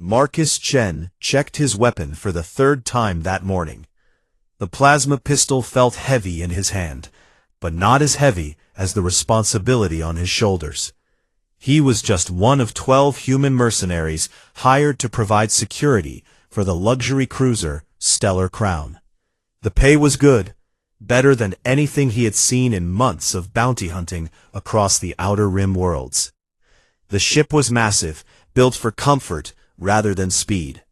Marcus Chen checked his weapon for the third time that morning. The plasma pistol felt heavy in his hand, but not as heavy as the responsibility on his shoulders. He was just one of 12 human mercenaries hired to provide security for the luxury cruiser Stellar Crown. The pay was good, better than anything he had seen in months of bounty hunting across the Outer Rim worlds. The ship was massive, built for comfort rather than speed.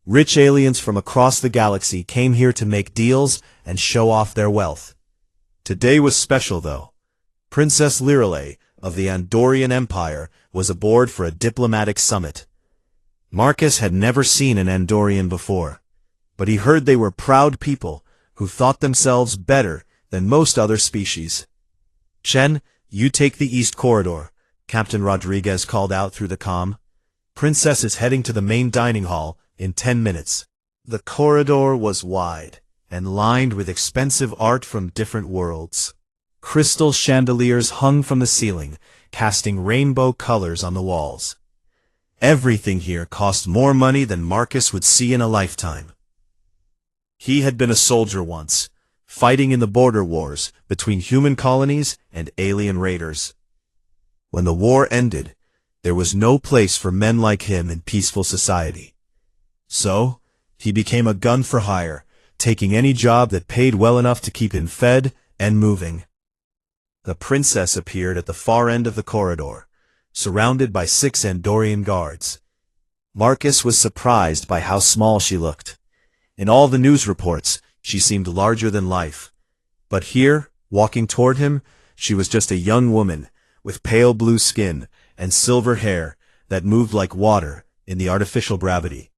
Rich aliens from across the galaxy came here to make deals and show off their wealth. Today was special, though. Princess Lirelei of the Andorian Empire was aboard for a diplomatic summit. Marcus had never seen an Andorian before, but he heard they were proud people who thought themselves better than most other species. "Chen, you take the East Corridor," Captain Rodriguez called out through the comm. "Princess is heading to the main dining hall in 10 minutes. The corridor was wide and lined with expensive art from different worlds. Crystal chandeliers hung from the ceiling, casting rainbow colors on the walls. Everything here cost more money than Marcus would see in a lifetime. He had been a soldier once, fighting in the border wars between human colonies and alien raiders. When the war ended, there was no place for men like him in peaceful society. So, he became a gun for hire, taking any job that paid well enough to keep him fed and moving. The princess appeared at the far end of the corridor, surrounded by 6 Andorian guards. Marcus was surprised by how small she looked. In all the news reports, she seemed larger than life. But here, walking toward him, she was just a young woman, with pale blue skin and silver hair that moved like water in the artificial gravity.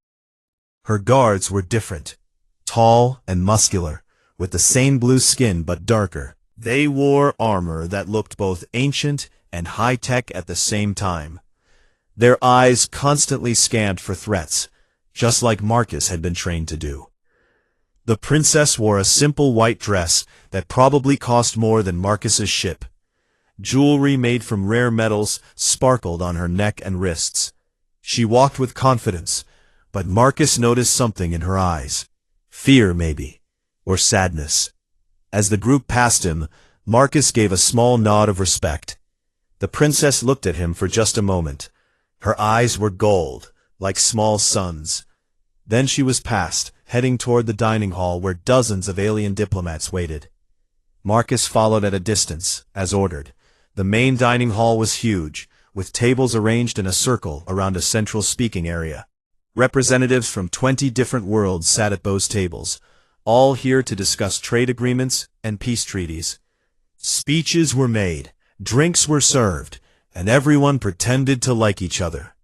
Her guards were different, tall and muscular, with the same blue skin but darker. They wore armor that looked both ancient and high-tech at the same time. Their eyes constantly scanned for threats, just like Marcus had been trained to do. The princess wore a simple white dress that probably cost more than Marcus's ship. Jewelry made from rare metals sparkled on her neck and wrists. She walked with confidence, but Marcus noticed something in her eyes. Fear, maybe, or sadness. As the group passed him, Marcus gave a small nod of respect. The princess looked at him for just a moment. Her eyes were gold, like small suns. Then she was past, heading toward the dining hall where dozens of alien diplomats waited. Marcus followed at a distance, as ordered. The main dining hall was huge, with tables arranged in a circle around a central speaking area. Representatives from 20 different worlds sat at those tables, all here to discuss trade agreements and peace treaties. Speeches were made, drinks were served, and everyone pretended to like each other.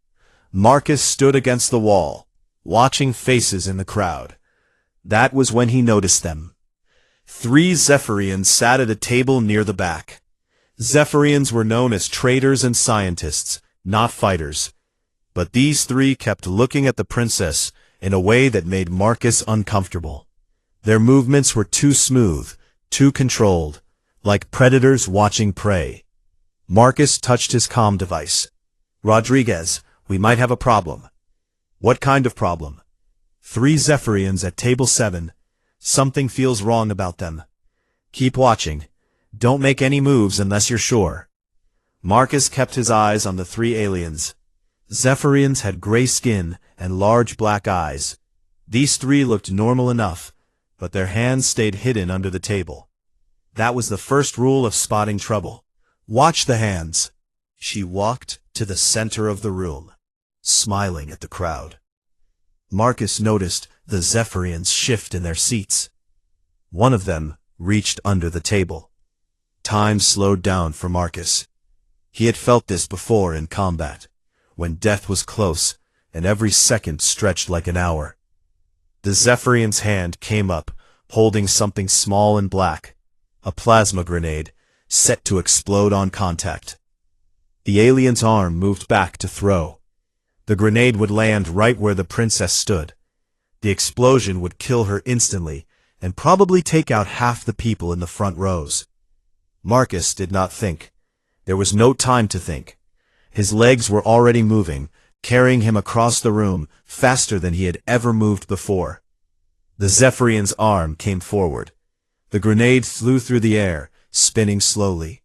Marcus stood against the wall, watching faces in the crowd. That was when he noticed them. 3 Zephyrians sat at a table near the back. Zephyrians were known as traders and scientists, not fighters. But these 3 kept looking at the princess in a way that made Marcus uncomfortable. Their movements were too smooth, too controlled, like predators watching prey. Marcus touched his comm device. "Rodriguez, we might have a problem." "What kind of problem?" 3 Zephyrians at table 7. "Something feels wrong about them." "Keep watching. Don't make any moves unless you're sure." Marcus kept his eyes on the 3 aliens. Zephyrians had gray skin and large black eyes. These 3 looked normal enough, but their hands stayed hidden under the table. That was the first rule of spotting trouble. Watch the hands. She walked to the center of the room, smiling at the crowd. Marcus noticed the Zephyrians shift in their seats. One of them reached under the table. Time slowed down for Marcus. He had felt this before in combat, when death was close and every second stretched like an hour. The Zephyrian's hand came up, holding something small and black, a plasma grenade, set to explode on contact. The alien's arm moved back to throw. The grenade would land right where the princess stood. The explosion would kill her instantly, and probably take out half the people in the front rows. Marcus did not think. There was no time to think. His legs were already moving, carrying him across the room faster than he had ever moved before. The Zephyrian's arm came forward. The grenade flew through the air, spinning slowly.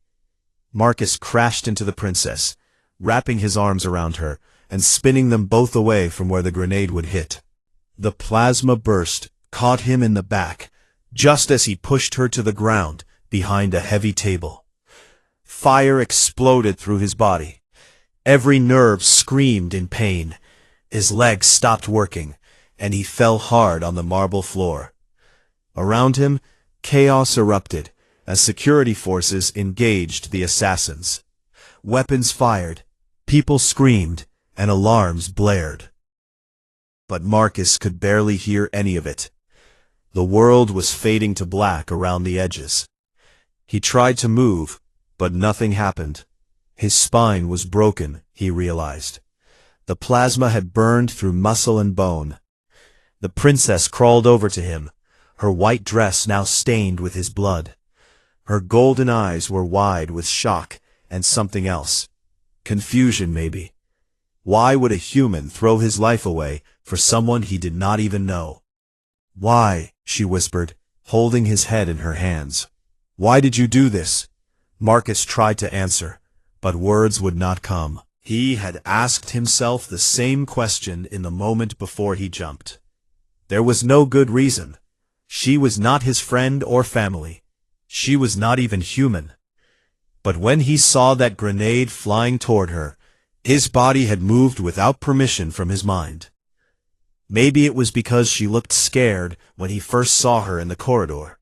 Marcus crashed into the princess, wrapping his arms around her and spinning them both away from where the grenade would hit. The plasma burst caught him in the back, just as he pushed her to the ground behind a heavy table. Fire exploded through his body. Every nerve screamed in pain. His legs stopped working, and he fell hard on the marble floor. Around him, chaos erupted as security forces engaged the assassins. Weapons fired, people screamed, and alarms blared. But Marcus could barely hear any of it. The world was fading to black around the edges. He tried to move, but nothing happened. His spine was broken, he realized. The plasma had burned through muscle and bone. The princess crawled over to him, her white dress now stained with his blood. Her golden eyes were wide with shock and something else. Confusion, maybe. Why would a human throw his life away for someone he did not even know? "Why?" she whispered, holding his head in her hands. "Why did you do this?" Marcus tried to answer, but words would not come. He had asked himself the same question in the moment before he jumped. There was no good reason. She was not his friend or family. She was not even human. But when he saw that grenade flying toward her, his body had moved without permission from his mind. Maybe it was because she looked scared when he first saw her in the corridor.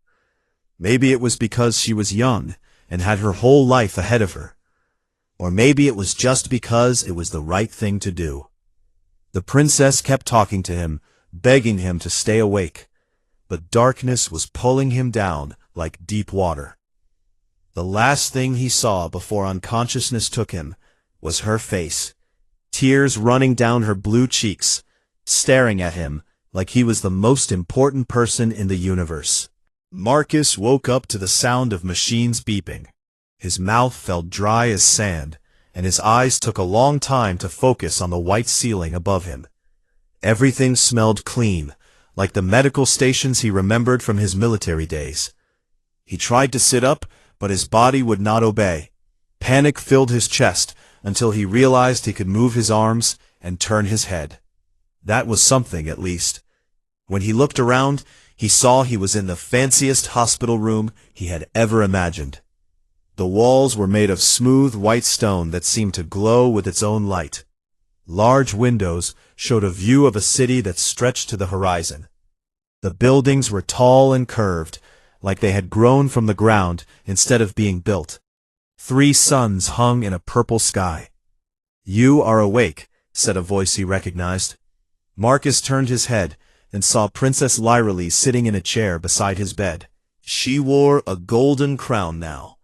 Maybe it was because she was young and had her whole life ahead of her. Or maybe it was just because it was the right thing to do. The princess kept talking to him, begging him to stay awake. But darkness was pulling him down like deep water. The last thing he saw before unconsciousness took him was her face, tears running down her blue cheeks, staring at him like he was the most important person in the universe. Marcus woke up to the sound of machines beeping. His mouth felt dry as sand, and his eyes took a long time to focus on the white ceiling above him. Everything smelled clean, like the medical stations he remembered from his military days. He tried to sit up, but his body would not obey. Panic filled his chest until he realized he could move his arms and turn his head. That was something, at least. When he looked around, he saw he was in the fanciest hospital room he had ever imagined. The walls were made of smooth white stone that seemed to glow with its own light. Large windows showed a view of a city that stretched to the horizon. The buildings were tall and curved, like they had grown from the ground instead of being built. 3 suns hung in a purple sky. "You are awake," said a voice he recognized. Marcus turned his head and saw Princess Lyralee sitting in a chair beside his bed. She wore a golden crown now,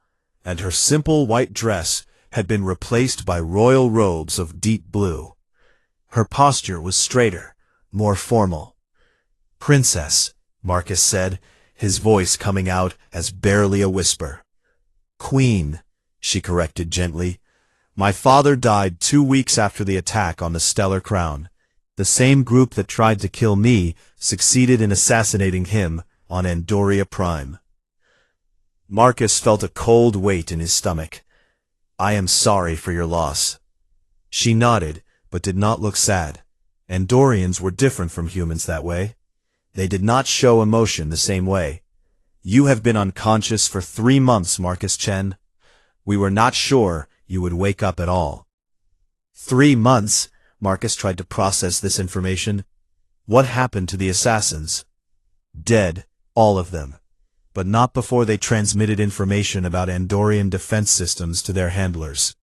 and her simple white dress had been replaced by royal robes of deep blue. Her posture was straighter, more formal. "Princess," Marcus said, his voice coming out as barely a whisper. "Queen," she corrected gently. "My father died 2 weeks after the attack on the Stellar Crown. The same group that tried to kill me succeeded in assassinating him on Andoria Prime." Marcus felt a cold weight in his stomach. "I am sorry for your loss." She nodded, but did not look sad. Andorians were different from humans that way. They did not show emotion the same way. "You have been unconscious for 3 months, Marcus Chen. We were not sure you would wake up at all." 3 months? Marcus tried to process this information. What happened to the assassins? Dead, all of them. But not before they transmitted information about Andorian defense systems to their handlers.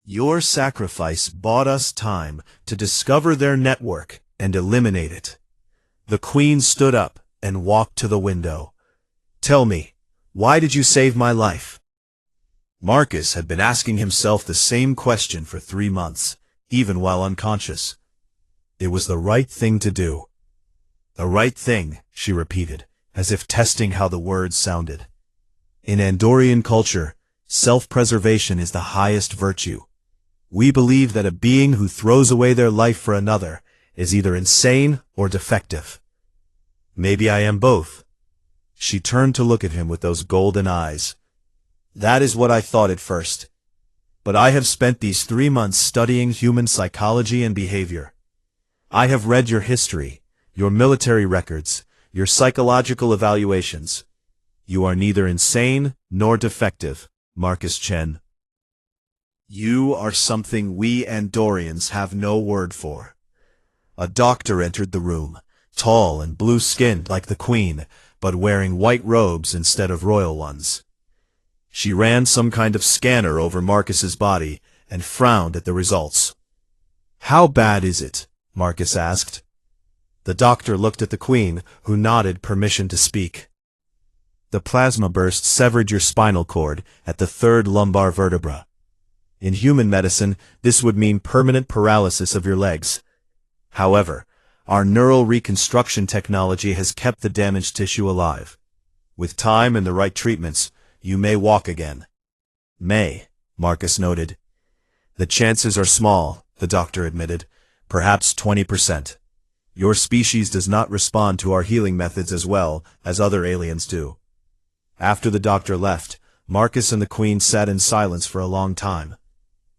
"Your sacrifice bought us time to discover their network and eliminate it." The Queen stood up and walked to the window. "Tell me, why did you save my life?" Marcus had been asking himself the same question for 3 months, even while unconscious. It was the right thing to do. "The right thing," she repeated, as if testing how the words sounded. In Andorian culture, self-preservation is the highest virtue. We believe that a being who throws away their life for another is either insane or defective. Maybe I am both. She turned to look at him with those golden eyes. That is what I thought at first. But I have spent these 3 months studying human psychology and behavior. I have read your history, your military records, your psychological evaluations. You are neither insane nor defective, Marcus Chen. You are something we Andorians have no word for. A doctor entered the room, tall and blue-skinned like the Queen, but wearing white robes instead of royal ones. She ran some kind of scanner over Marcus's body and frowned at the results. How bad is it? Marcus asked. The doctor looked at the Queen, who nodded permission to speak. The plasma burst severed your spinal cord at the 3rd lumbar vertebra. In human medicine, this would mean permanent paralysis of your legs. However, our neural reconstruction technology has kept the damaged tissue alive. With time and the right treatments, you may walk again. May, Marcus noted. The chances are small, the doctor admitted, perhaps 20%. Your species does not respond to our healing methods as well as other aliens do. After the doctor left, Marcus and the Queen sat in silence for a long time.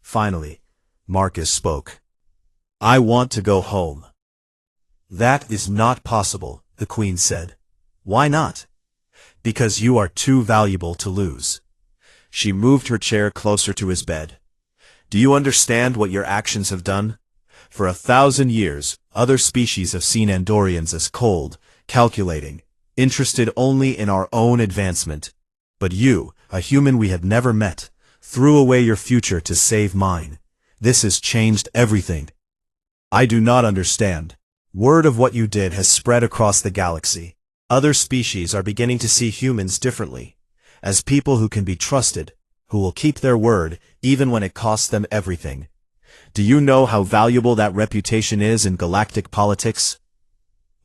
Finally, Marcus spoke. I want to go home. That is not possible, the Queen said. Why not? Because you are too valuable to lose. She moved her chair closer to his bed. Do you understand what your actions have done? For 1,000 years, other species have seen Andorians as cold, calculating, interested only in our own advancement. But you, a human we had never met, threw away your future to save mine. This has changed everything. I do not understand. Word of what you did has spread across the galaxy. Other species are beginning to see humans differently, as people who can be trusted, who will keep their word even when it costs them everything. Do you know how valuable that reputation is in galactic politics?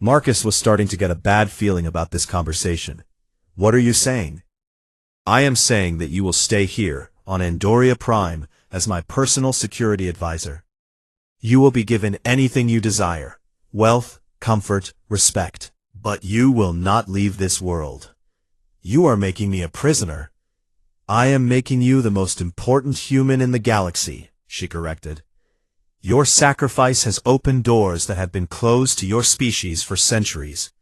Marcus was starting to get a bad feeling about this conversation. What are you saying? I am saying that you will stay here, on Andoria Prime, as my personal security advisor. You will be given anything you desire, wealth, comfort, respect, but you will not leave this world. You are making me a prisoner. I am making you the most important human in the galaxy, she corrected. Your sacrifice has opened doors that have been closed to your species for centuries.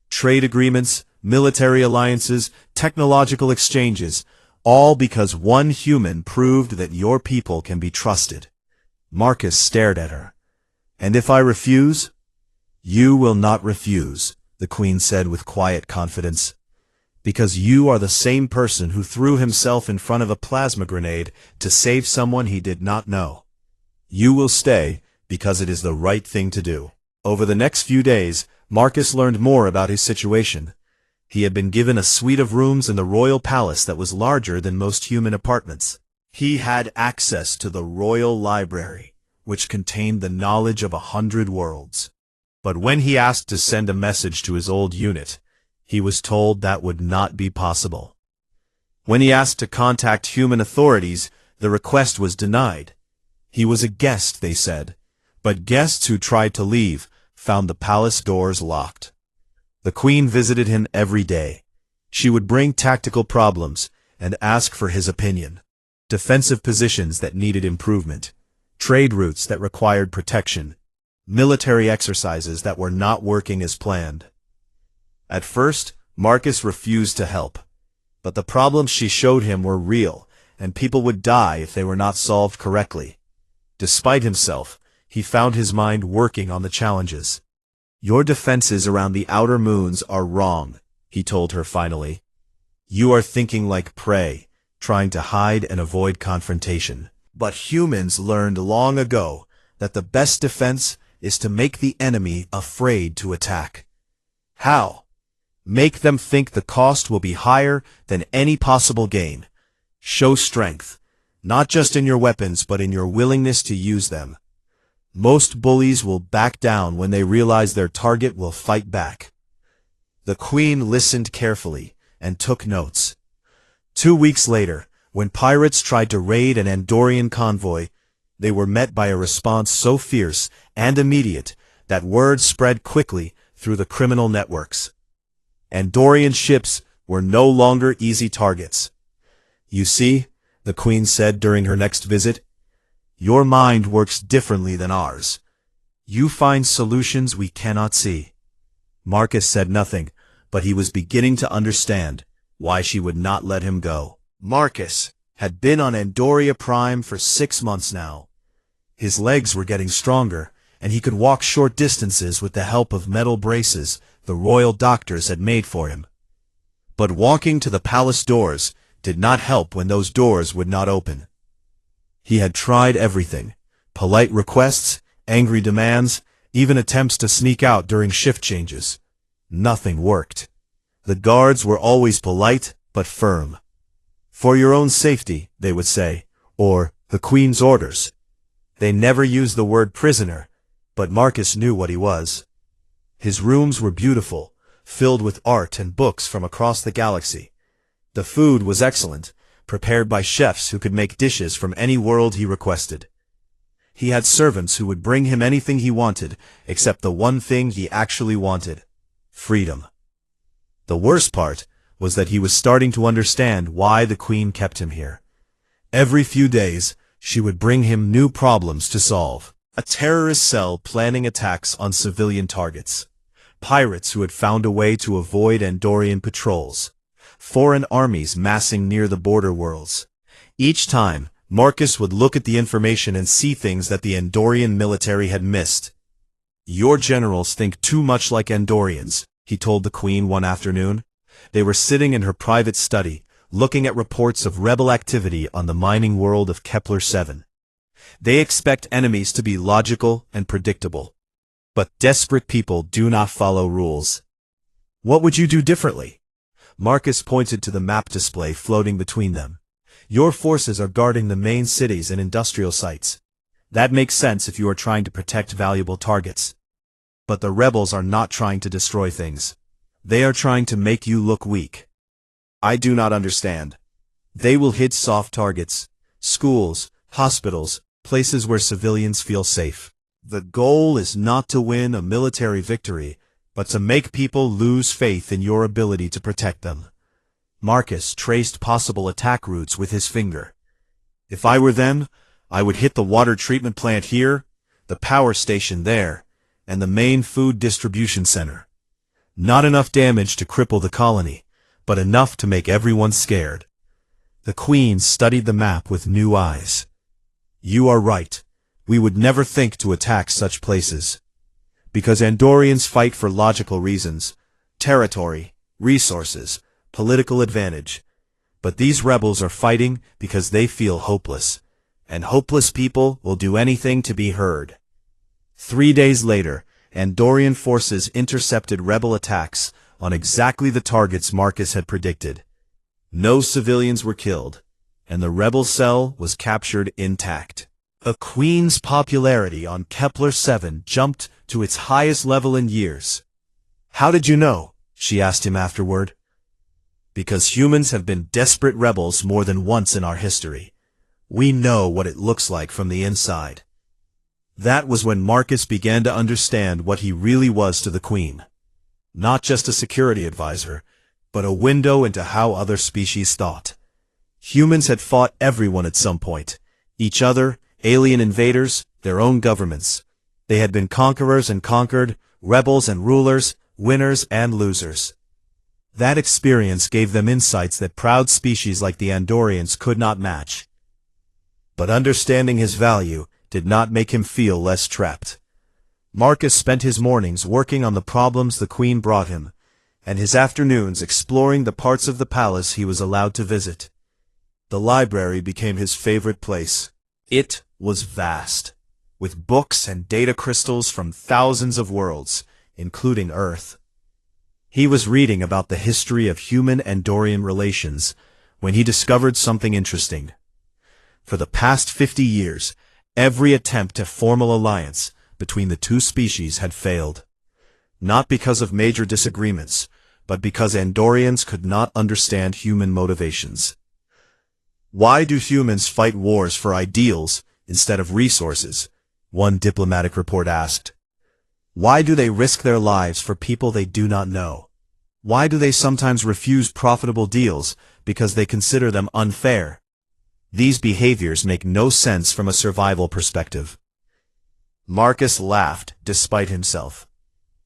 Trade agreements, military alliances, technological exchanges, all because one human proved that your people can be trusted. Marcus stared at her. And if I refuse? You will not refuse, the Queen said with quiet confidence. Because you are the same person who threw himself in front of a plasma grenade to save someone he did not know. You will stay because it is the right thing to do. Over the next few days, Marcus learned more about his situation. He had been given a suite of rooms in the royal palace that was larger than most human apartments. He had access to the royal library, which contained the knowledge of 100 worlds. But when he asked to send a message to his old unit, he was told that would not be possible. When he asked to contact human authorities, the request was denied. He was a guest, they said, but guests who tried to leave found the palace doors locked. The Queen visited him every day. She would bring tactical problems and ask for his opinion. Defensive positions that needed improvement, trade routes that required protection, military exercises that were not working as planned. At first, Marcus refused to help, but the problems she showed him were real, and people would die if they were not solved correctly. Despite himself, he found his mind working on the challenges. Your defenses around the outer moons are wrong, he told her finally. You are thinking like prey, trying to hide and avoid confrontation. But humans learned long ago that the best defense is to make the enemy afraid to attack. How? Make them think the cost will be higher than any possible gain. Show strength, not just in your weapons but in your willingness to use them. Most bullies will back down when they realize their target will fight back. The Queen listened carefully and took notes. 2 weeks later, when pirates tried to raid an Andorian convoy, They were met by a response so fierce and immediate that word spread quickly through the criminal networks. Andorian ships were no longer easy targets. "You see," the Queen said during her next visit, "your mind works differently than ours. You find solutions we cannot see." Marcus said nothing, but he was beginning to understand why she would not let him go. Marcus had been on Andoria Prime for 6 months now. His legs were getting stronger, and he could walk short distances with the help of metal braces the royal doctors had made for him. But walking to the palace doors did not help when those doors would not open. He had tried everything: polite requests, angry demands, even attempts to sneak out during shift changes. Nothing worked. The guards were always polite but firm. "For your own safety," they would say, or "the Queen's orders." They never used the word prisoner, but Marcus knew what he was. His rooms were beautiful, filled with art and books from across the galaxy. The food was excellent, prepared by chefs who could make dishes from any world he requested. He had servants who would bring him anything he wanted, except the one thing he actually wanted: freedom. The worst part was that he was starting to understand why the Queen kept him here. Every few days, she would bring him new problems to solve. A terrorist cell planning attacks on civilian targets. Pirates who had found a way to avoid Andorian patrols. Foreign armies massing near the border worlds. Each time, Marcus would look at the information and see things that the Andorian military had missed. "Your generals think too much like Andorians," he told the Queen one afternoon. They were sitting in her private study, looking at reports of rebel activity on the mining world of Kepler-7. "They expect enemies to be logical and predictable. But desperate people do not follow rules." "What would you do differently?" Marcus pointed to the map display floating between them. "Your forces are guarding the main cities and industrial sites. That makes sense if you are trying to protect valuable targets. But the rebels are not trying to destroy things. They are trying to make you look weak." "I do not understand." "They will hit soft targets: schools, hospitals, places where civilians feel safe. The goal is not to win a military victory, but to make people lose faith in your ability to protect them." Marcus traced possible attack routes with his finger. "If I were them, I would hit the water treatment plant here, the power station there, and the main food distribution center. Not enough damage to cripple the colony, but enough to make everyone scared." The Queen studied the map with new eyes. "You are right. We would never think to attack such places. Because Andorians fight for logical reasons: territory, resources, political advantage. But these rebels are fighting because they feel hopeless, and hopeless people will do anything to be heard." 3 days later, Andorian forces intercepted rebel attacks on exactly the targets Marcus had predicted. No civilians were killed, and the rebel cell was captured intact. The Queen's popularity on Kepler-7 jumped to its highest level in years. "How did you know?" she asked him afterward. "Because humans have been desperate rebels more than once in our history. We know what it looks like from the inside." That was when Marcus began to understand what he really was to the Queen. Not just a security advisor, but a window into how other species thought. Humans had fought everyone at some point: each other, alien invaders, their own governments. They had been conquerors and conquered, rebels and rulers, winners and losers. That experience gave them insights that proud species like the Andorians could not match. But understanding his value did not make him feel less trapped. Marcus spent his mornings working on the problems the Queen brought him, and his afternoons exploring the parts of the palace he was allowed to visit. The library became his favorite place. It was vast, with books and data crystals from thousands of worlds, including Earth. He was reading about the history of human-Andorian relations when he discovered something interesting. For the past 50 years, every attempt to form an alliance between the two species had failed. Not because of major disagreements, but because Andorians could not understand human motivations. "Why do humans fight wars for ideals instead of resources, one diplomatic report asked. Why do they risk their lives for people they do not know? Why do they sometimes refuse profitable deals because they consider them unfair? These behaviors make no sense from a survival perspective. Marcus laughed despite himself.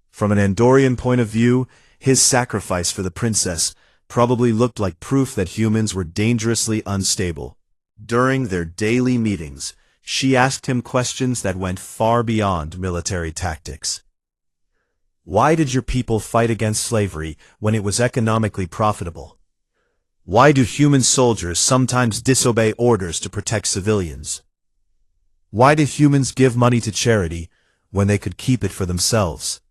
From an Andorian point of view, his sacrifice for the princess probably looked like proof that humans were dangerously unstable. During their daily meetings, she asked him questions that went far beyond military tactics. Why did your people fight against slavery when it was economically profitable? Why do human soldiers sometimes disobey orders to protect civilians? Why do humans give money to charity when they could keep it for themselves?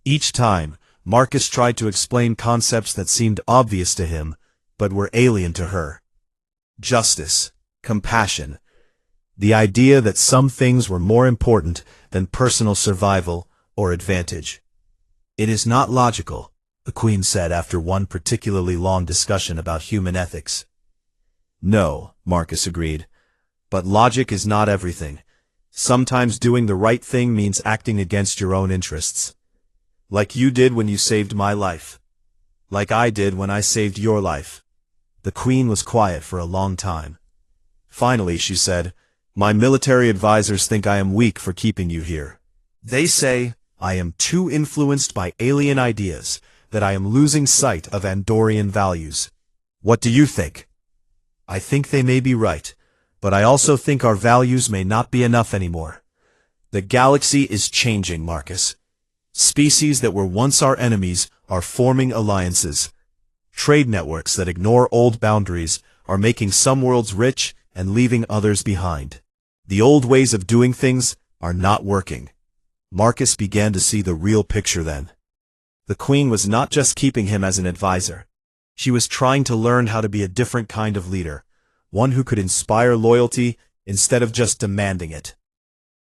Each time, Marcus tried to explain concepts that seemed obvious to him, but were alien to her. Justice, compassion, the idea that some things were more important than personal survival or advantage. It is not logical, the Queen said after one particularly long discussion about human ethics. No, Marcus agreed, but logic is not everything. Sometimes doing the right thing means acting against your own interests. Like you did when you saved my life. Like I did when I saved your life. The Queen was quiet for a long time. Finally, she said, "My military advisors think I am weak for keeping you here. They say I am too influenced by alien ideas, that I am losing sight of Andorian values. What do you think?" I think they may be right, but I also think our values may not be enough anymore. The galaxy is changing, Marcus. Species that were once our enemies are forming alliances. Trade networks that ignore old boundaries are making some worlds rich and leaving others behind. The old ways of doing things are not working. Marcus began to see the real picture then. The Queen was not just keeping him as an advisor. She was trying to learn how to be a different kind of leader, one who could inspire loyalty instead of just demanding it.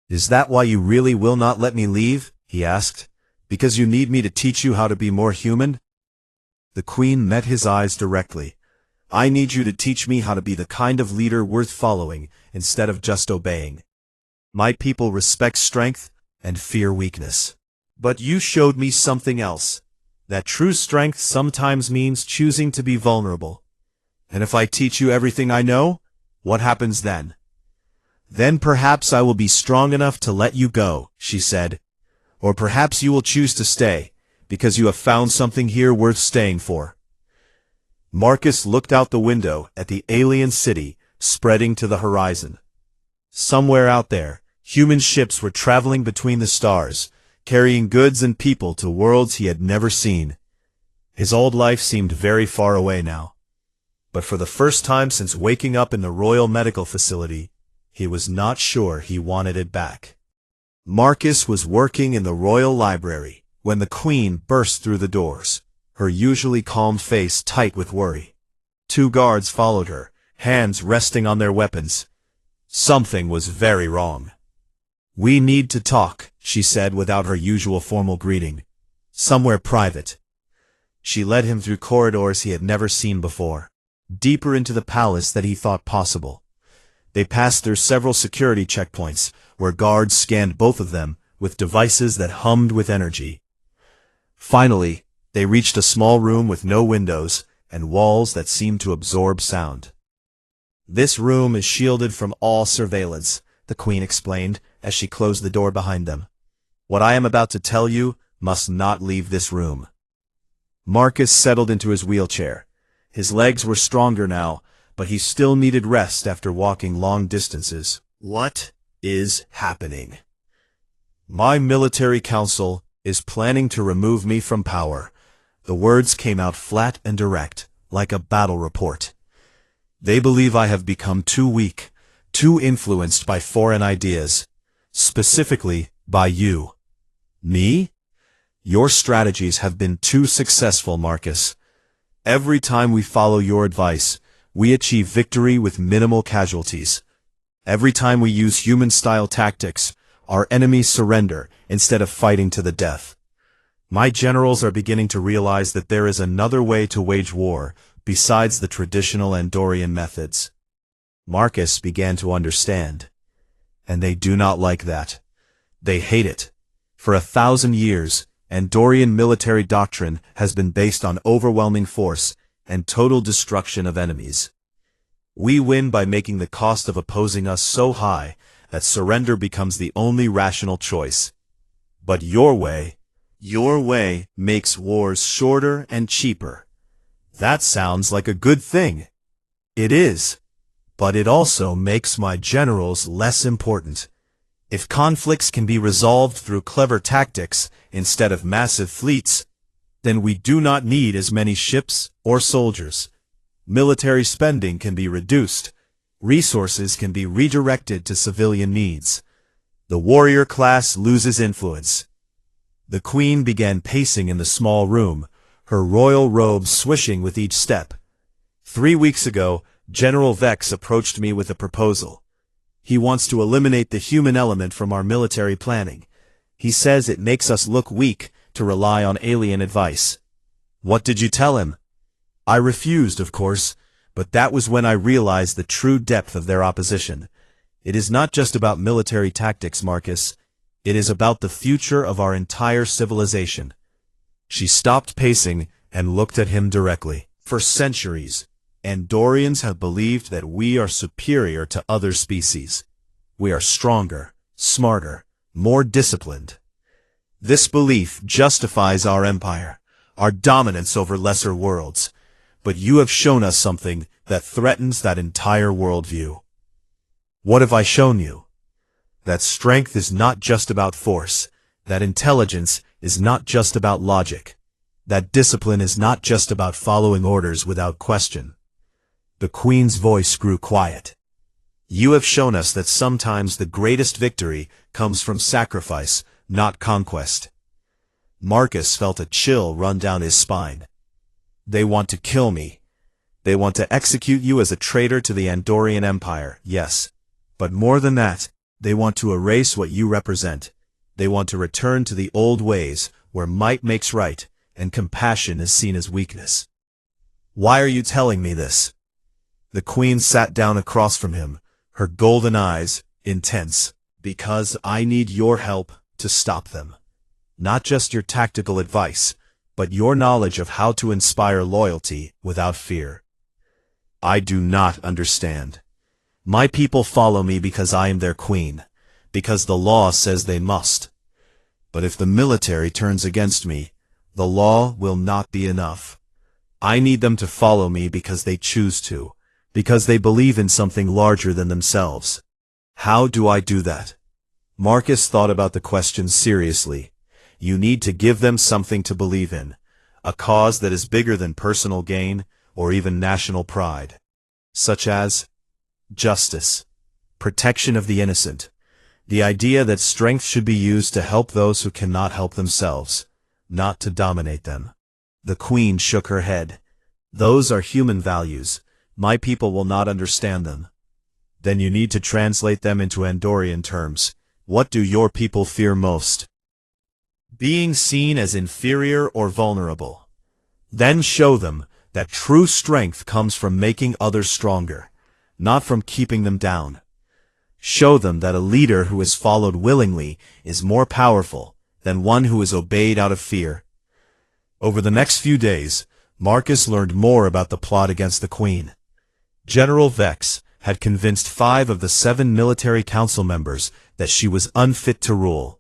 "Is that why you really will not let me leave?" he asked. "Because you need me to teach you how to be more human?" The Queen met his eyes directly. "I need you to teach me how to be the kind of leader worth following instead of just obeying. My people respect strength and fear weakness. But you showed me something else, that true strength sometimes means choosing to be vulnerable. And if I teach you everything I know, what happens then?" "Then perhaps I will be strong enough to let you go," she said. "Or perhaps you will choose to stay, because you have found something here worth staying for." Marcus looked out the window at the alien city spreading to the horizon. Somewhere out there, human ships were traveling between the stars, carrying goods and people to worlds he had never seen. His old life seemed very far away now. But for the first time since waking up in the Royal Medical Facility, he was not sure he wanted it back. Marcus was working in the Royal Library when the Queen burst through the doors, her usually calm face tight with worry. 2 guards followed her, hands resting on their weapons. Something was very wrong. "We need to talk," she said without her usual formal greeting. "Somewhere private." She led him through corridors he had never seen before, deeper into the palace than he thought possible. They passed through several security checkpoints, where guards scanned both of them with devices that hummed with energy. Finally, they reached a small room with no windows and walls that seemed to absorb sound. "This room is shielded from all surveillance," the Queen explained as she closed the door behind them. "What I am about to tell you must not leave this room." Marcus settled into his wheelchair. His legs were stronger now, but he still needed rest after walking long distances. "What is happening?" "My military council is planning to remove me from power." The words came out flat and direct, like a battle report. "They believe I have become too weak, too influenced by foreign ideas, specifically by you." "Me? Your strategies have been too successful, Marcus. Every time we follow your advice, we achieve victory with minimal casualties. Every time we use human-style tactics, our enemies surrender instead of fighting to the death. My generals are beginning to realize that there is another way to wage war besides the traditional Andorian methods." Marcus began to understand. and they do not like that. They hate it. For 1,000 years, Andorian military doctrine has been based on overwhelming force and total destruction of enemies. We win by making the cost of opposing us so high that surrender becomes the only rational choice. But your way makes wars shorter and cheaper. That sounds like a good thing. It is. But it also makes my generals less important. If conflicts can be resolved through clever tactics instead of massive fleets, then we do not need as many ships or soldiers. Military spending can be reduced. Resources can be redirected to civilian needs. The warrior class loses influence. The queen began pacing in the small room, her royal robe swishing with each step. 3 weeks ago, General Vex approached me with a proposal. He wants to eliminate the human element from our military planning. He says it makes us look weak to rely on alien advice. What did you tell him? I refused, of course, but that was when I realized the true depth of their opposition. It is not just about military tactics, Marcus. It is about the future of our entire civilization. She stopped pacing and looked at him directly. For centuries, Andorians have believed that we are superior to other species. We are stronger, smarter, more disciplined. This belief justifies our empire, our dominance over lesser worlds. But you have shown us something that threatens that entire worldview. What have I shown you? That strength is not just about force, that intelligence is not just about logic, that discipline is not just about following orders without question. The queen's voice grew quiet. You have shown us that sometimes the greatest victory comes from sacrifice, not conquest. Marcus felt a chill run down his spine. They want to kill me. They want to execute you as a traitor to the Andorian Empire, yes. But more than that, they want to erase what you represent. They want to return to the old ways, where might makes right, and compassion is seen as weakness. Why are you telling me this? The queen sat down across from him, her golden eyes intense. Because I need your help to stop them. Not just your tactical advice, but your knowledge of how to inspire loyalty without fear. I do not understand. My people follow me because I am their queen, because the law says they must. But if the military turns against me, the law will not be enough. I need them to follow me because they choose to, because they believe in something larger than themselves. How do I do that? Marcus thought about the question seriously. You need to give them something to believe in, a cause that is bigger than personal gain or even national pride, such as justice, protection of the innocent, the idea that strength should be used to help those who cannot help themselves, not to dominate them. The queen shook her head. Those are human values. My people will not understand them. Then you need to translate them into Andorian terms. What do your people fear most? Being seen as inferior or vulnerable. Then show them that true strength comes from making others stronger, not from keeping them down. Show them that a leader who is followed willingly is more powerful than one who is obeyed out of fear. Over the next few days, Marcus learned more about the plot against the queen. General Vex had convinced 5 of the 7 military council members that she was unfit to rule.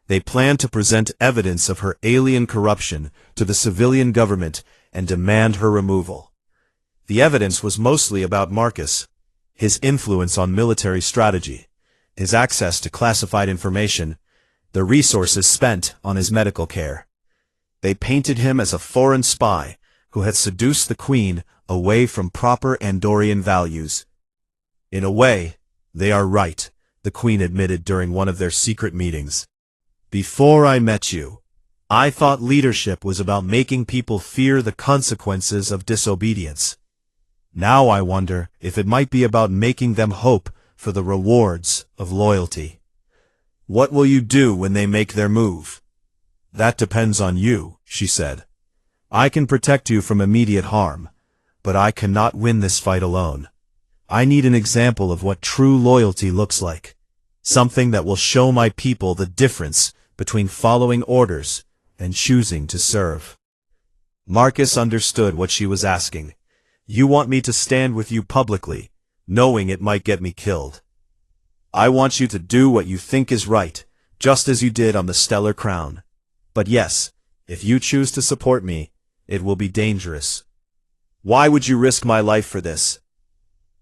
They planned to present evidence of her alien corruption to the civilian government and demand her removal. The evidence was mostly about Marcus, his influence on military strategy, his access to classified information, the resources spent on his medical care. They painted him as a foreign spy who had seduced the queen away from proper Andorian values. In a way, they are right, the queen admitted during one of their secret meetings. Before I met you, I thought leadership was about making people fear the consequences of disobedience. Now I wonder if it might be about making them hope for the rewards of loyalty. What will you do when they make their move? That depends on you, she said. I can protect you from immediate harm, but I cannot win this fight alone. I need an example of what true loyalty looks like. Something that will show my people the difference between following orders and choosing to serve. Marcus understood what she was asking. You want me to stand with you publicly, knowing it might get me killed. I want you to do what you think is right, just as you did on the Stellar Crown. But yes, if you choose to support me, it will be dangerous. Why would you risk my life for this?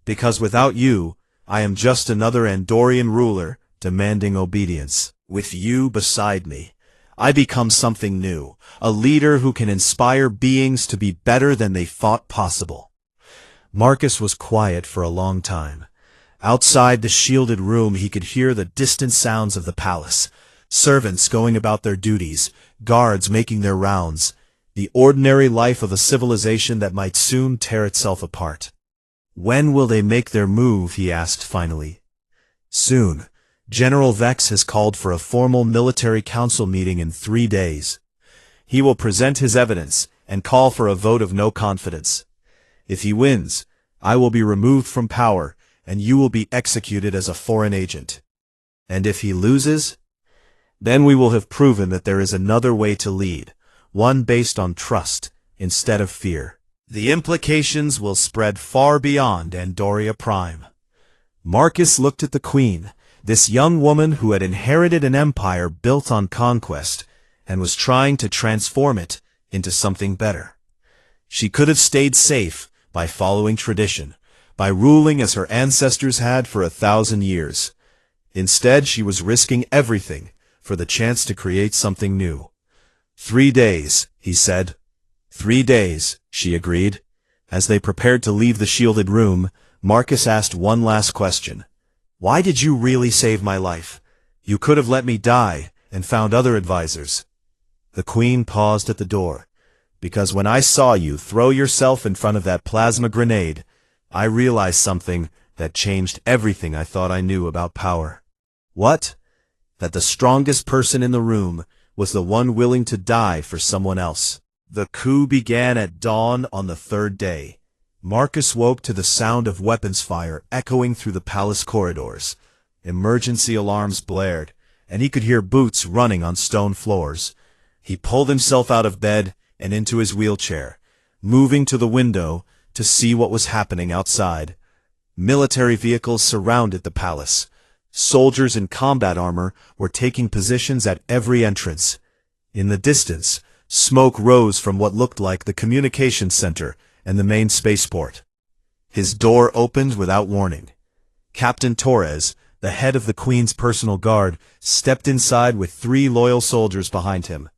Because without you, I am just another Andorian ruler demanding obedience. With you beside me, I become something new, a leader who can inspire beings to be better than they thought possible. Marcus was quiet for a long time. Outside the shielded room he could hear the distant sounds of the palace, servants going about their duties, guards making their rounds, the ordinary life of a civilization that might soon tear itself apart. When will they make their move, he asked finally. Soon. General Vex has called for a formal military council meeting in 3 days. He will present his evidence and call for a vote of no confidence. If he wins, I will be removed from power, and you will be executed as a foreign agent. And if he loses, then we will have proven that there is another way to lead, one based on trust instead of fear. The implications will spread far beyond Andoria Prime. Marcus looked at the Queen, this young woman who had inherited an empire built on conquest and was trying to transform it into something better. She could have stayed safe by following tradition, by ruling as her ancestors had for 1,000 years. Instead, she was risking everything for the chance to create something new. 3 days, he said. 3 days, she agreed. As they prepared to leave the shielded room, Marcus asked one last question. Why did you really save my life? You could have let me die and found other advisors. The Queen paused at the door. Because when I saw you throw yourself in front of that plasma grenade, I realized something that changed everything I thought I knew about power. What? That the strongest person in the room was the one willing to die for someone else. The coup began at dawn on the 3rd day. Marcus woke to the sound of weapons fire echoing through the palace corridors. Emergency alarms blared, and he could hear boots running on stone floors. He pulled himself out of bed and into his wheelchair, moving to the window to see what was happening outside. Military vehicles surrounded the palace. Soldiers in combat armor were taking positions at every entrance. In the distance, smoke rose from what looked like the communications center and the main spaceport. His door opened without warning. Captain Torres, the head of the Queen's personal guard, stepped inside with 3 loyal soldiers behind him.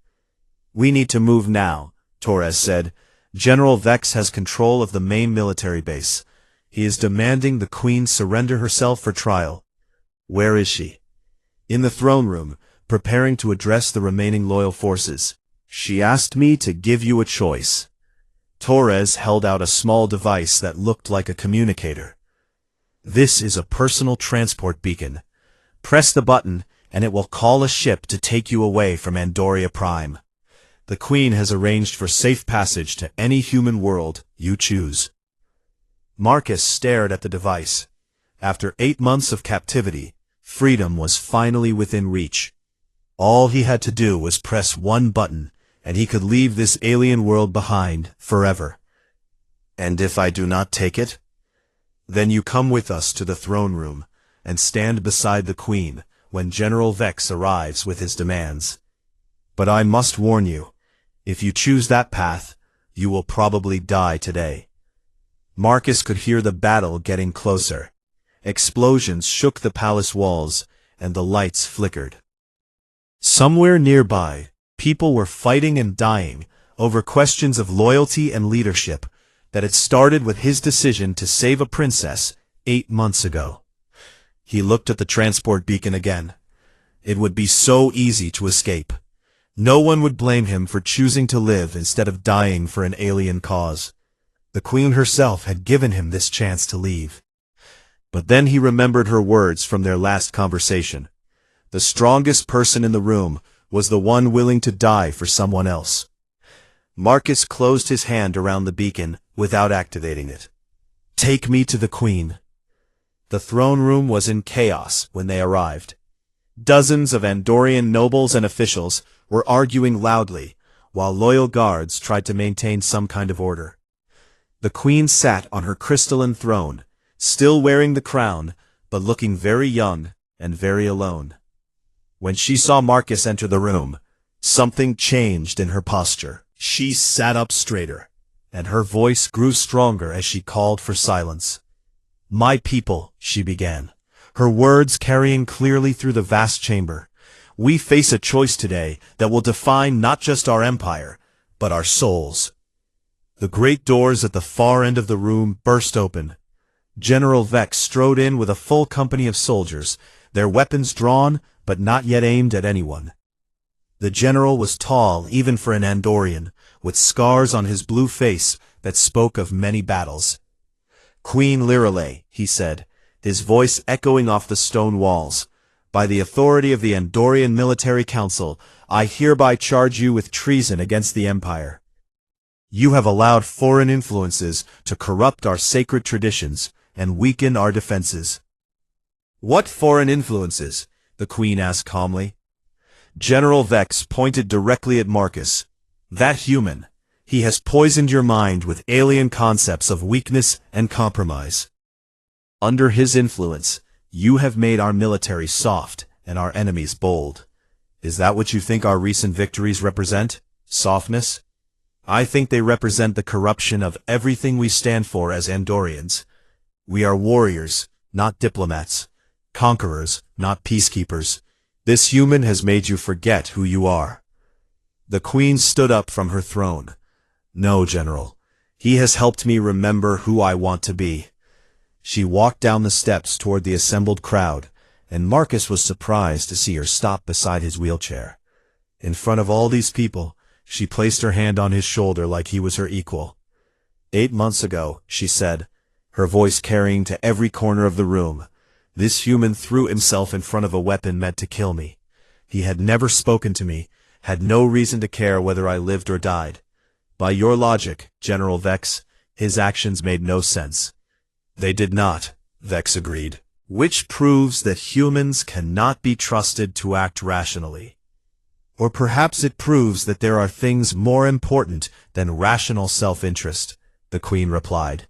We need to move now, Torres said. General Vex has control of the main military base. He is demanding the Queen surrender herself for trial. Where is she? In the throne room, preparing to address the remaining loyal forces. She asked me to give you a choice. Torres held out a small device that looked like a communicator. This is a personal transport beacon. Press the button and it will call a ship to take you away from Andoria Prime. The Queen has arranged for safe passage to any human world you choose. Marcus stared at the device. After 8 months of captivity, freedom was finally within reach. All he had to do was press one button, and he could leave this alien world behind forever. And if I do not take it? Then you come with us to the throne room, and stand beside the Queen when General Vex arrives with his demands. But I must warn you, if you choose that path, you will probably die today. Marcus could hear the battle getting closer. Explosions shook the palace walls, and the lights flickered. Somewhere nearby, people were fighting and dying over questions of loyalty and leadership that had started with his decision to save a princess 8 months ago. He looked at the transport beacon again. It would be so easy to escape. No one would blame him for choosing to live instead of dying for an alien cause. The Queen herself had given him this chance to leave. But then he remembered her words from their last conversation. The strongest person in the room was the one willing to die for someone else. Marcus closed his hand around the beacon without activating it. Take me to the Queen. The throne room was in chaos when they arrived. Dozens of Andorian nobles and officials were arguing loudly, while loyal guards tried to maintain some kind of order. The queen sat on her crystalline throne, still wearing the crown, but looking very young and very alone. When she saw Marcus enter the room, something changed in her posture. She sat up straighter, and her voice grew stronger as she called for silence. "My people," she began, her words carrying clearly through the vast chamber. "We face a choice today that will define not just our empire, but our souls." The great doors at the far end of the room burst open. General Vex strode in with a full company of soldiers, their weapons drawn but not yet aimed at anyone. The general was tall even for an Andorian, with scars on his blue face that spoke of many battles. "Queen Lirelei," he said, his voice echoing off the stone walls, "by the authority of the Andorian Military Council, I hereby charge you with treason against the Empire. You have allowed foreign influences to corrupt our sacred traditions and weaken our defenses." "What foreign influences?" the queen asked calmly. General Vex pointed directly at Marcus. "That human. He has poisoned your mind with alien concepts of weakness and compromise. Under his influence, you have made our military soft and our enemies bold. Is that what you think our recent victories represent? Softness? I think they represent the corruption of everything we stand for as Andorians. We are warriors, not diplomats. Conquerors, not peacekeepers. This human has made you forget who you are." The queen stood up from her throne. "No, General. He has helped me remember who I want to be." She walked down the steps toward the assembled crowd, and Marcus was surprised to see her stop beside his wheelchair. In front of all these people, she placed her hand on his shoulder like he was her equal. "8 months ago," she said, her voice carrying to every corner of the room, "this human threw himself in front of a weapon meant to kill me. He had never spoken to me, had no reason to care whether I lived or died. By your logic, General Vex, his actions made no sense." "They did not," Vex agreed. "Which proves that humans cannot be trusted to act rationally. Or perhaps it proves that there are things more important than rational self-interest," the queen replied.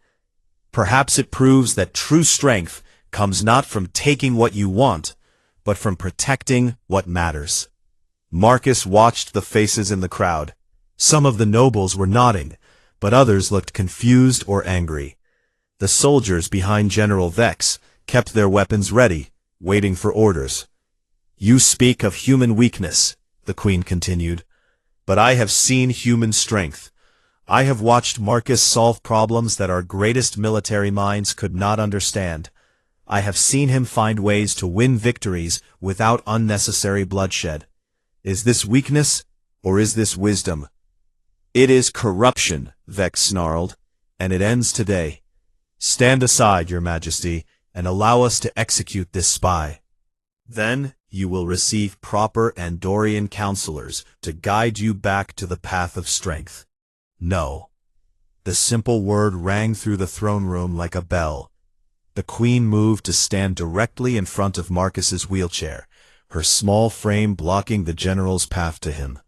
"Perhaps it proves that true strength comes not from taking what you want, but from protecting what matters." Marcus watched the faces in the crowd. Some of the nobles were nodding, but others looked confused or angry. The soldiers behind General Vex kept their weapons ready, waiting for orders. "You speak of human weakness," the queen continued, "but I have seen human strength. I have watched Marcus solve problems that our greatest military minds could not understand. I have seen him find ways to win victories without unnecessary bloodshed. Is this weakness, or is this wisdom?" "It is corruption," Vex snarled, "and it ends today. Stand aside, Your Majesty, and allow us to execute this spy. Then you will receive proper Andorian counselors to guide you back to the path of strength." "No." The simple word rang through the throne room like a bell. The queen moved to stand directly in front of Marcus's wheelchair, her small frame blocking the general's path to him.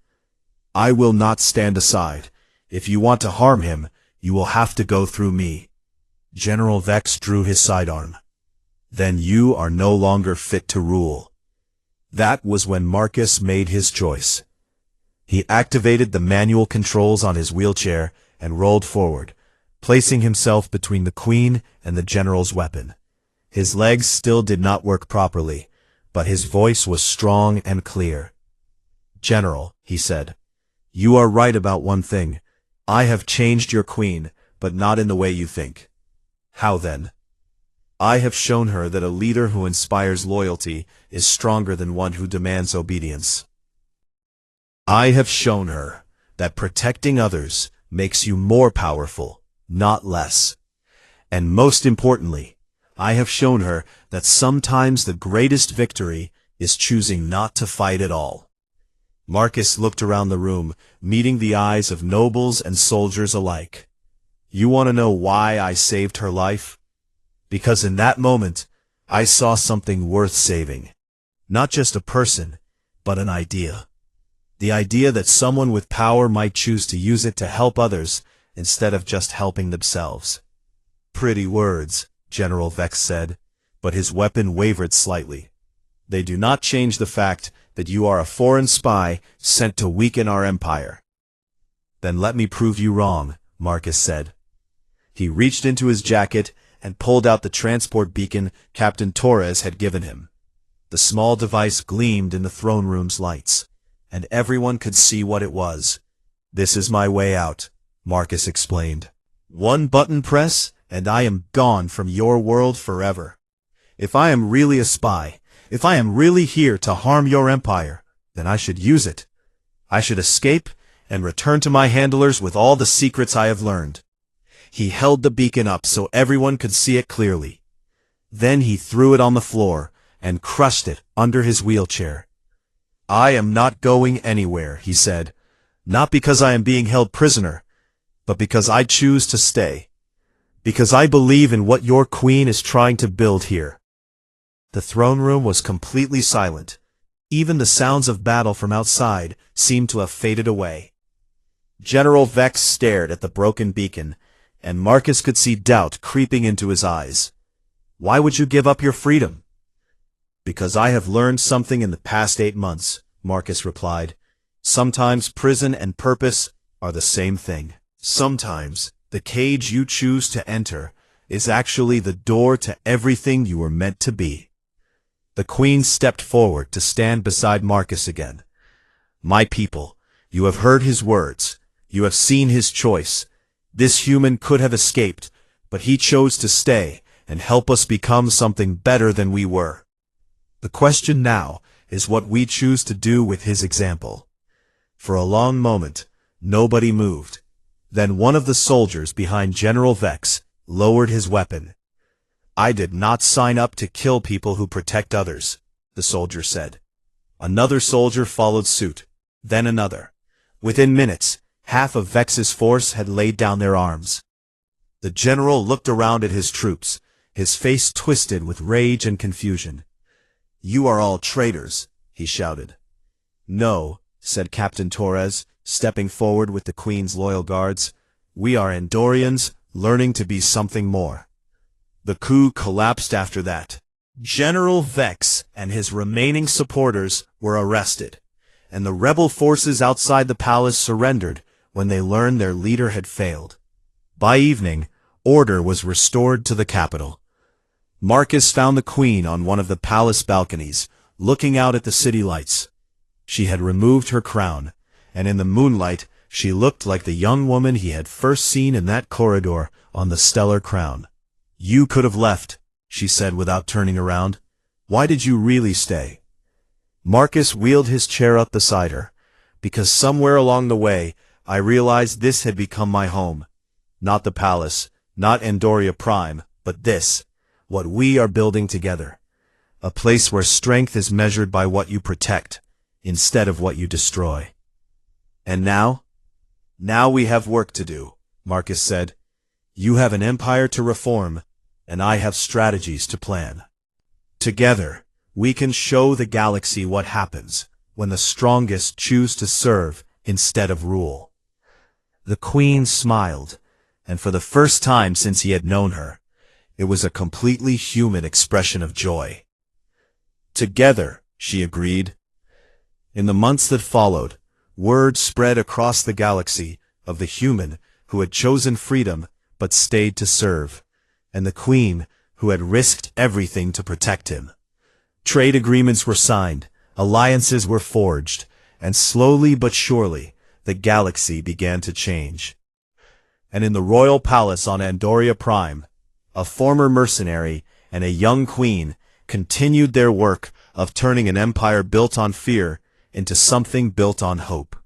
"I will not stand aside. If you want to harm him, you will have to go through me." General Vex drew his sidearm. "Then you are no longer fit to rule." That was when Marcus made his choice. He activated the manual controls on his wheelchair and rolled forward, placing himself between the queen and the general's weapon. His legs still did not work properly, but his voice was strong and clear. "General," he said, "you are right about one thing. I have changed your queen, but not in the way you think." "How then?" "I have shown her that a leader who inspires loyalty is stronger than one who demands obedience. I have shown her that protecting others makes you more powerful, not less. And most importantly, I have shown her that sometimes the greatest victory is choosing not to fight at all." Marcus looked around the room, meeting the eyes of nobles and soldiers alike. "You want to know why I saved her life? Because in that moment, I saw something worth saving. Not just a person, but an idea. The idea that someone with power might choose to use it to help others instead of just helping themselves. Pretty words, General Vex said, but his weapon wavered slightly. They do not change the fact that you are a foreign spy sent to weaken our empire. Then let me prove you wrong, Marcus said. He reached into his jacket and pulled out the transport beacon Captain Torres had given him. The small device gleamed in the throne room's lights, and everyone could see what it was. This is my way out, Marcus explained. One button press, and I am gone from your world forever. If I am really a spy, if I am really here to harm your empire, then I should use it. I should escape and return to my handlers with all the secrets I have learned. He held the beacon up so everyone could see it clearly. Then he threw it on the floor and crushed it under his wheelchair. I am not going anywhere, he said, not because I am being held prisoner, but because I choose to stay. Because I believe in what your queen is trying to build here. The throne room was completely silent. Even the sounds of battle from outside seemed to have faded away. General Vex stared at the broken beacon, and Marcus could see doubt creeping into his eyes. Why would you give up your freedom? Because I have learned something in the past 8 months, Marcus replied. Sometimes prison and purpose are the same thing. Sometimes the cage you choose to enter is actually the door to everything you were meant to be. The Queen stepped forward to stand beside Marcus again. My people, you have heard his words. You have seen his choice. This human could have escaped, but he chose to stay and help us become something better than we were. The question now is what we choose to do with his example. For a long moment, nobody moved. Then one of the soldiers behind General Vex lowered his weapon. I did not sign up to kill people who protect others, the soldier said. Another soldier followed suit, then another. Within minutes, half of Vex's force had laid down their arms. The general looked around at his troops, his face twisted with rage and confusion. You are all traitors, he shouted. No, said Captain Torres, stepping forward with the Queen's loyal guards. We are Andorians, learning to be something more. The coup collapsed after that. General Vex and his remaining supporters were arrested, and the rebel forces outside the palace surrendered when they learned their leader had failed. By evening, order was restored to the capital. Marcus found the Queen on one of the palace balconies, looking out at the city lights. She had removed her crown, and in the moonlight she looked like the young woman he had first seen in that corridor on the Stellar Crown. You could have left, she said without turning around. Why did you really stay? Marcus wheeled his chair up beside her. Because somewhere along the way, I realized this had become my home. Not the palace, not Andoria Prime, but this, what we are building together. A place where strength is measured by what you protect, instead of what you destroy. And now? Now we have work to do, Marcus said. You have an empire to reform, and I have strategies to plan. Together, we can show the galaxy what happens when the strongest choose to serve instead of rule. The Queen smiled, and for the first time since he had known her, it was a completely human expression of joy. Together, she agreed. In the months that followed, word spread across the galaxy of the human who had chosen freedom but stayed to serve, and the Queen who had risked everything to protect him. Trade agreements were signed, alliances were forged, and slowly but surely, the galaxy began to change. And in the royal palace on Andoria Prime, a former mercenary and a young queen continued their work of turning an empire built on fear into something built on hope.